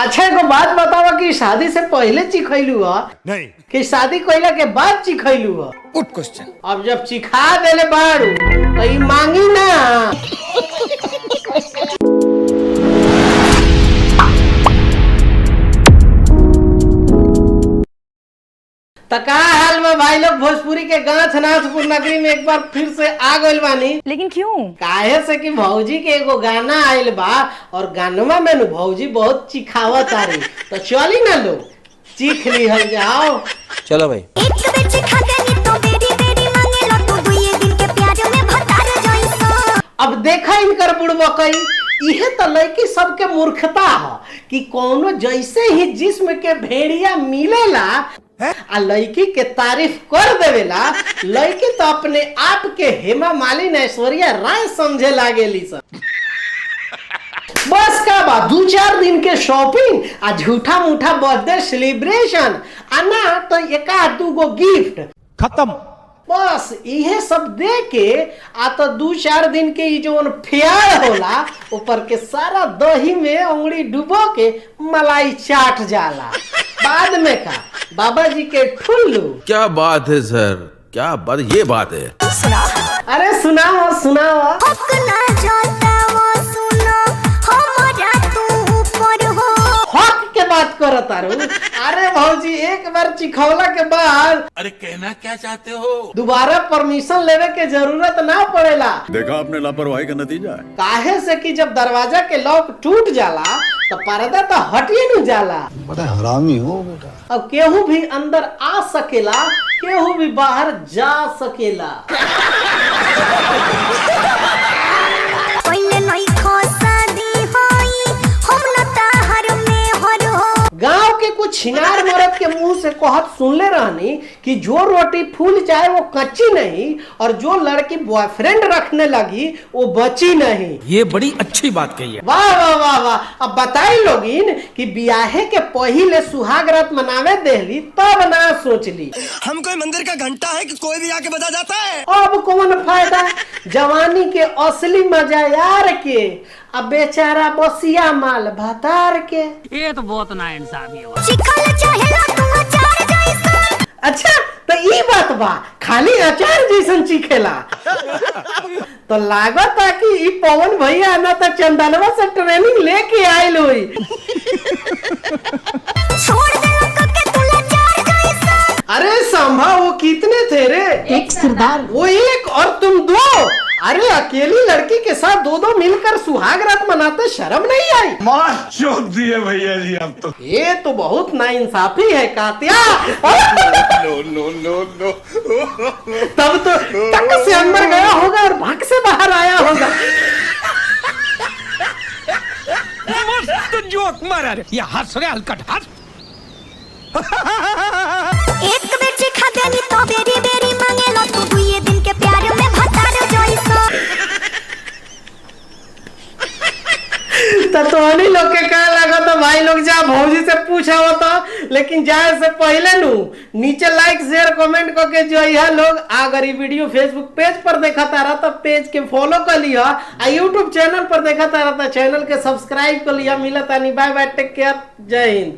अच्छा एगो बात बतावा कि शादी से पहले चिखैलू ह नहीं कि शादी कइला के बाद चिखैलू ह? Good question. अब जब चिखा देले बाड़ू तो ई मांगी ना। तो का हाल में भाई लोग भोजपुरी के गांव नाथपुर नगरी में एक बार फिर से आ गइल बानी। लेकिन क्यों? काहे से कि भौजी के एगो गाना आइल बा और गानवा में नु भौजी बहुत चिखावत आ रही, तो चली ना लोग चीख लिहल जाओ। चलो भाई। एक बेर चिखा देनी तो बेरी बेरी मांगेला तू दुइये दिन के प्यार में भतार जइसा। अब देखा इनकर बुड़बकई, इहे तो लड़की सबके मूर्खता ह कि कोनो जैसे ही जिस्म के भेड़िया मिलेला आ लड़की के तारीफ कर देवेला, लड़की तो अपने आप के हेमा मालिनी ऐश्वर्या राय समझे लागेली सब। बस का बा 2-4 दिन के शॉपिंग आ झूठा मूठा बर्थडे सेलिब्रेशन आ ना तो एक आध दूगो गिफ्ट खत्म। बस इहे सब दे के आ तो 2-4 दिन के ई जोन फेयर होला ऊपर के सारा दही में उंगली डुबो के मलाई चाट जाला। बाद में का बाबा जी के ठुल्लू। क्या बात है सर, क्या बात, ये बात है। सुना अरे सुनाओ सुनाओ। हक ना जाता वो सुनो हमारा तू ऊपर हो। हक के बात करो तारू। अरे भौजी एक बार चिखौला के बाद अरे कहना क्या चाहते हो? दोबारा परमिशन लेवे के जरूरत ना पड़ेला। देखा आपने लापरवाही का नतीजा है। काहे से कि जब दरवाजा के लॉक टूट जाला तो पर्दा तो हटिए न जाला। बड़ा हरामी हो बेटा। अब केहू भी अंदर आ सकेला, केहू भी बाहर जा सकेला। पहले नहीं खो शादी होई हम न ताहर में हर हो। गांव के कुछ छिनार मर्द के मुंह से कहत सुनले रहनी कि जो रोटी फूल जाए वो कच्ची नहीं और जो लड़की बॉयफ्रेंड रखने लगी वो बची नहीं। ये बड़ी अच्छी बात कही है। वाह वाह वाह वाह। अब बताई लोगिन कि बियाहे के पहिले सुहाग रात मनावे देहली तब ना सोचली हम कोई मंदिर का घंटा है कि कोई भी आके बजा जाता है। अब कौन फायदा जवानी के असली मजा यार के, अब बेचारा बसिया माल भतार के। ये तो बहुत नाइंसाफी है। चिखल चाहेला तू अचार जइसा। अच्छा तो ई बात बा, खाली अचार जैसन चिखेला। तो लागत है कि ई पवन भैया ना तो चंदनवा से ट्रेनिंग लेके आयल हुई। छोड़ दे के तू अचार जइसा। अरे संभा वो कितने थे रे? एक सरदार। वो एक और तुम दो। अरे अकेली लड़की के साथ दो मिलकर सुहाग रात मनाते शर्म नहीं आई? मार चौक दिए भैया जी अब तो। ये तो बहुत नाइंसाफी है कातिया। नो नो नो नो। तब तो टक से अंदर गया होगा और भग से बाहर आया होगा। मस्त जोक मारा रे। ये हंस रे हलकट हंस। एक बेर चिखा देनी तो बेरी बेरी मांगेला तू दुइये दिन के प्यार में भतार जइसा। तो तोहनी लोग के क्या लगा तो भाई लोग जा भौजी से पूछा होता, लेकिन जाए से पहले नु नीचे लाइक शेयर कमेंट करके जो यह लोग अगर ये वीडियो फेसबुक पेज पर देखा तारा तो पेज के फॉलो कर लिया, आ यूट्यूब चैनल पर देखा तारा तो चैनल के सब्सक्राइब कर लिया। मिलता नहीं, बाय बाय, टेक केयर, जय हिंद।